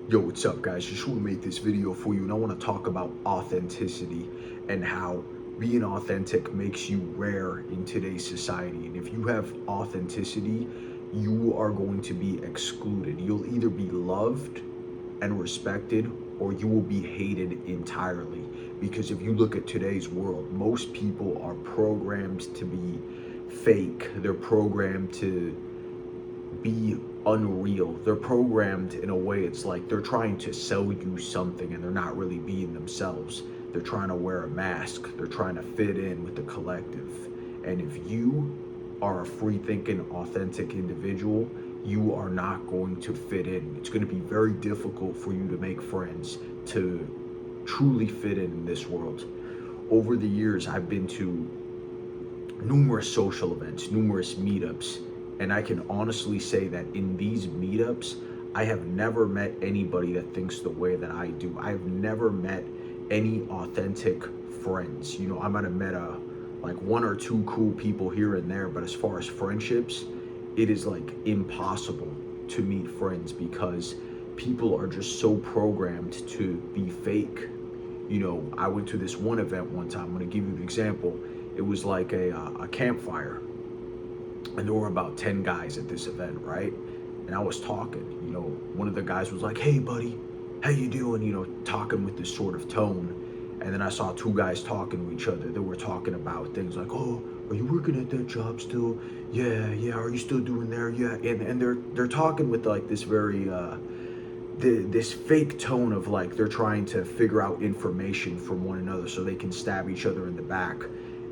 Yo, what's up, guys? Just want to make this video for you, and I want to talk about authenticity and how being authentic makes you rare in today's society. And if you have authenticity, you are going to be excluded. You'll either be loved and respected, or you will be hated entirely. Because if you look at today's world, most people are programmed to be fake. They're programmed to be unreal. They're programmed in a way, it's like they're trying to sell you something and they're not really being themselves. They're trying to wear a mask. They're trying to fit in with the collective. And if you are a free thinking, authentic individual, you are not going to fit in. It's going to be very difficult for you to make friends, to truly fit in this world. Over the years, I've been to numerous social events, numerous meetups, and I can honestly say that in these meetups, I have never met anybody that thinks the way that I do. I've never met any authentic friends. You know, I might have met like one or two cool people here and there, but as far as friendships, it is like impossible to meet friends because people are just so programmed to be fake. You know, I went to this one event one time. I'm going to give you an example. It was like a campfire, and there were about 10 guys at this event, right? And I was talking, you know, one of the guys was like, "Hey buddy, how you doing?" You know, talking with this sort of tone. And then I saw two guys talking to each other. They were talking about things like, "Oh, are you working at that job still? Yeah, are you still doing there? Yeah." And they're talking with like this very this fake tone of like they're trying to figure out information from one another so they can stab each other in the back.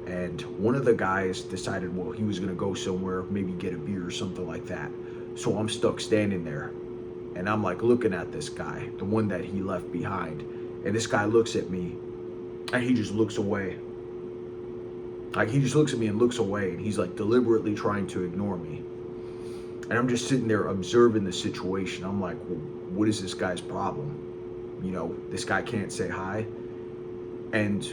And one of the guys decided, well, he was gonna go somewhere, maybe get a beer or something like that. So I'm stuck standing there, and I'm like looking at this guy, the one that he left behind. And this guy looks at me, and he just looks away. Like he just looks at me and looks away, and he's like deliberately trying to ignore me. And I'm just sitting there observing the situation. I'm like, well, what is this guy's problem? You know, this guy can't say hi. And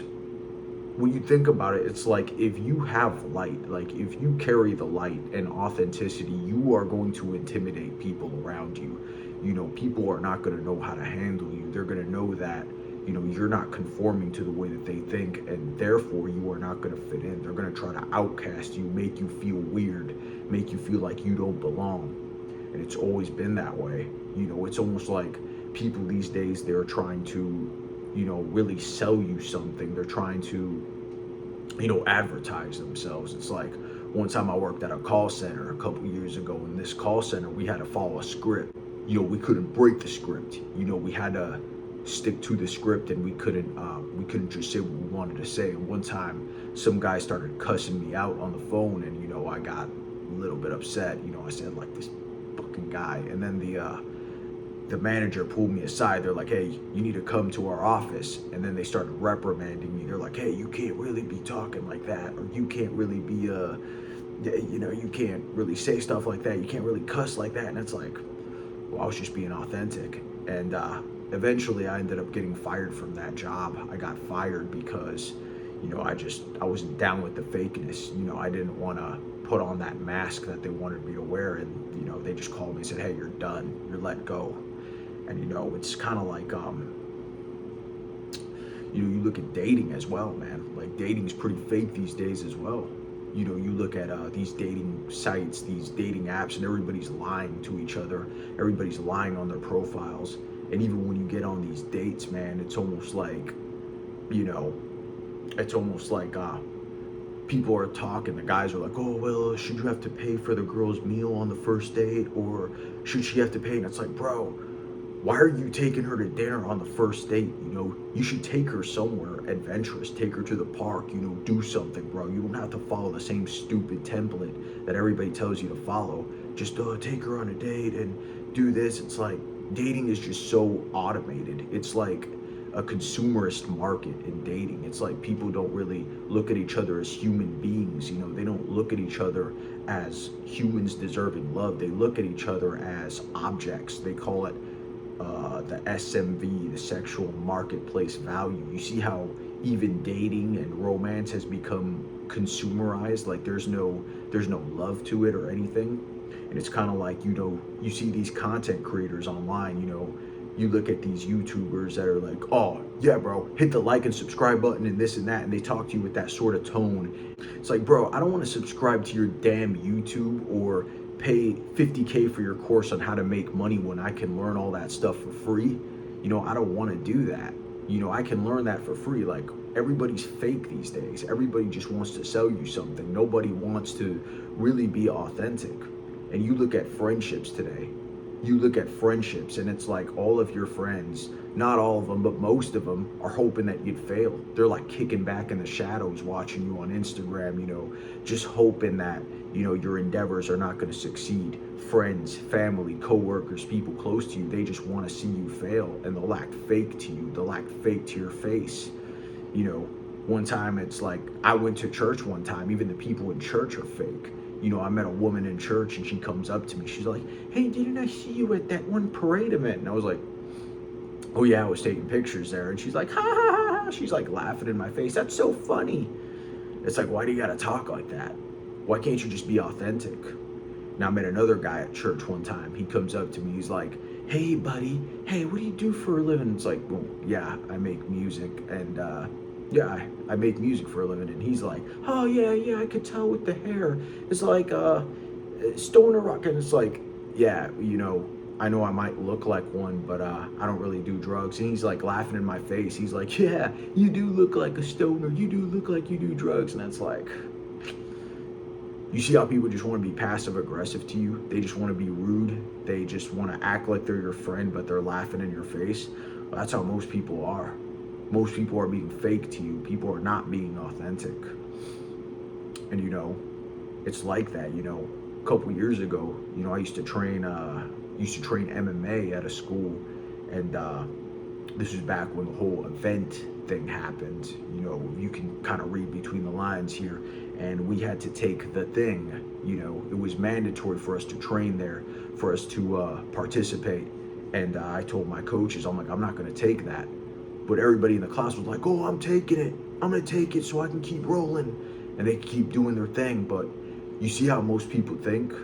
when you think about it, it's like if you have light, like if you carry the light and authenticity, you are going to intimidate people around you. You know, people are not going to know how to handle you. They're going to know that, you know, you're not conforming to the way that they think, and therefore you are not going to fit in. They're going to try to outcast you, make you feel weird, make you feel like you don't belong. And it's always been that way. You know, it's almost like people these days, they're trying to, you know, really sell you something. They're trying to, you know, advertise themselves. It's like one time I worked at a call center a couple years ago. In this call center, we had to follow a script. You know, we couldn't break the script. You know, we had to stick to the script, and we couldn't just say what we wanted to say. And one time, some guy started cussing me out on the phone, and you know, I got a little bit upset. You know, I said like, this fucking guy. And then the manager pulled me aside. They're like, "Hey, you need to come to our office." And then they started reprimanding me. They're like, "Hey, you can't really be talking like that, or you can't really be you know, you can't really say stuff like that. You can't really cuss like that." And it's like, well, I was just being authentic. And eventually I ended up getting fired from that job. I got fired because, you know, I wasn't down with the fakeness. You know, I didn't want to put on that mask that they wanted me to wear. And, you know, they just called me and said, "Hey, you're done. You're let go." And, you know, it's kind of like, you know, you look at dating as well, man. Like dating is pretty fake these days as well. You know, you look at these dating sites, these dating apps, and everybody's lying to each other. Everybody's lying on their profiles. And even when you get on these dates, man, it's almost like, you know, it's almost like people are talking. The guys are like, "Oh, well, should you have to pay for the girl's meal on the first date, or should she have to pay?" And it's like, bro, why are you taking her to dinner on the first date? You know, you should take her somewhere adventurous, take her to the park, you know, do something, bro. You don't have to follow the same stupid template that everybody tells you to follow. Just take her on a date and do this. It's like dating is just so automated. It's like a consumerist market in dating. It's like people don't really look at each other as human beings. You know, they don't look at each other as humans deserving love. They look at each other as objects. They call it the SMV, the sexual marketplace value. You see how even dating and romance has become consumerized. Like there's no love to it or anything. And it's kind of like, you know, you see these content creators online, you know, You look at these YouTubers that are like, oh yeah bro, hit the like and subscribe button and this and that, and they talk to you with that sort of tone. It's like, bro, I don't want to subscribe to your damn YouTube or pay 50K for your course on how to make money when I can learn all that stuff for free. I don't want to do that. I can learn that for free. Like, everybody's fake these days. Everybody just wants to sell you something. Nobody wants to really be authentic. And you look at friendships today. You look at friendships and it's like all of your friends, not all of them, but most of them are hoping that you'd fail. They're like kicking back in the shadows, watching you on Instagram, just hoping that, your endeavors are not going to succeed. Friends, family, coworkers, people close to you, they just want to see you fail, and they'll act fake to you. They'll act fake to your face. One time it's like, I went to church one time, even the people in church are fake. I met a woman in church and she comes up to me. She's like, hey, didn't I see you at that one parade event? And I was like, oh yeah, I was taking pictures there. And she's like, ha ha ha ha. She's like laughing in my face. That's so funny. It's like, why do you gotta talk like that? Why can't you just be authentic? Now I met another guy at church one time. He comes up to me. He's like, hey buddy, hey, what do you do for a living? It's like, well, yeah, I make music and yeah, I make music for a living. And he's like, oh yeah, I could tell with the hair. It's like stoner rock. And it's like, yeah, I know I might look like one, but I don't really do drugs. And he's like laughing in my face. He's like, yeah, you do look like a stoner. You do look like you do drugs. And it's like, you see how people just want to be passive aggressive to you? They just want to be rude. They just want to act like they're your friend, but they're laughing in your face. Well, that's how most people are. Most people are being fake to you. People are not being authentic. And it's like that. A couple years ago, I used to train MMA at a school, and this was back when the whole event thing happened. You can kind of read between the lines here, and we had to take the thing. It was mandatory for us to train there, for us to participate. And I told my coaches, I'm like, I'm not going to take that. But everybody in the class was like, oh, I'm taking it. I'm going to take it so I can keep rolling. And they keep doing their thing. But you see how most people think?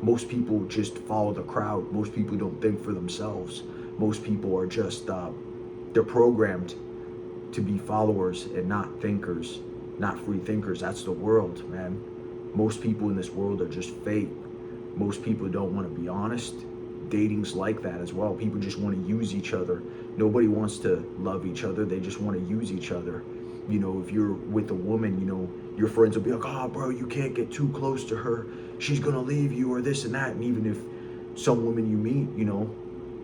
Most people just follow the crowd. Most people don't think for themselves. Most people are just, they're programmed to be followers and not thinkers, not free thinkers. That's the world, man. Most people in this world are just fake. Most people don't want to be honest. Dating's like that as well. People just want to use each other. Nobody wants to love each other. They just want to use each other. If you're with a woman, your friends will be like, oh, bro, you can't get too close to her. She's going to leave you or this and that. And even if some women you meet,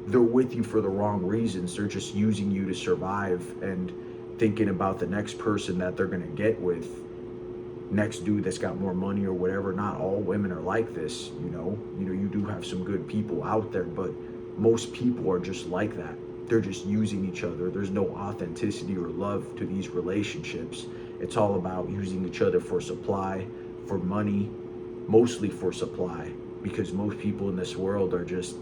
they're with you for the wrong reasons. They're just using you to survive and thinking about the next person that they're going to get with. Next dude that's got more money or whatever. Not all women are like this, you do have some good people out there, but most people are just like that. They're just using each other. There's no authenticity or love to these relationships. It's all about using each other for supply, for money, mostly for supply, because most people in this world are just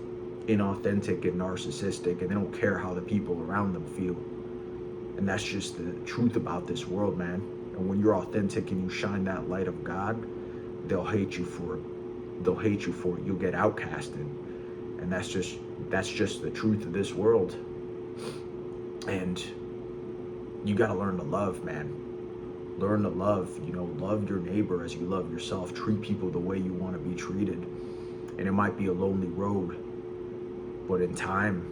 inauthentic and narcissistic, and they don't care how the people around them feel. And that's just the truth about this world, man. And when you're authentic and you shine that light of God, they'll hate you for it. They'll hate you for it. You'll get outcasted. And that's just the truth of this world. And you got to learn to love, man. Learn to love, love your neighbor as you love yourself. Treat people the way you want to be treated. And it might be a lonely road, but in time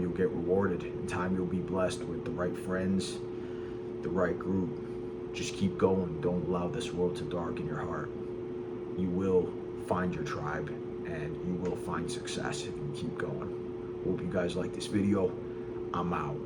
you'll get rewarded. In time you'll be blessed with the right friends, the right group. Just keep going. Don't allow this world to darken your heart. You will find your tribe and you will find success if you keep going. Hope you guys like this video. I'm out.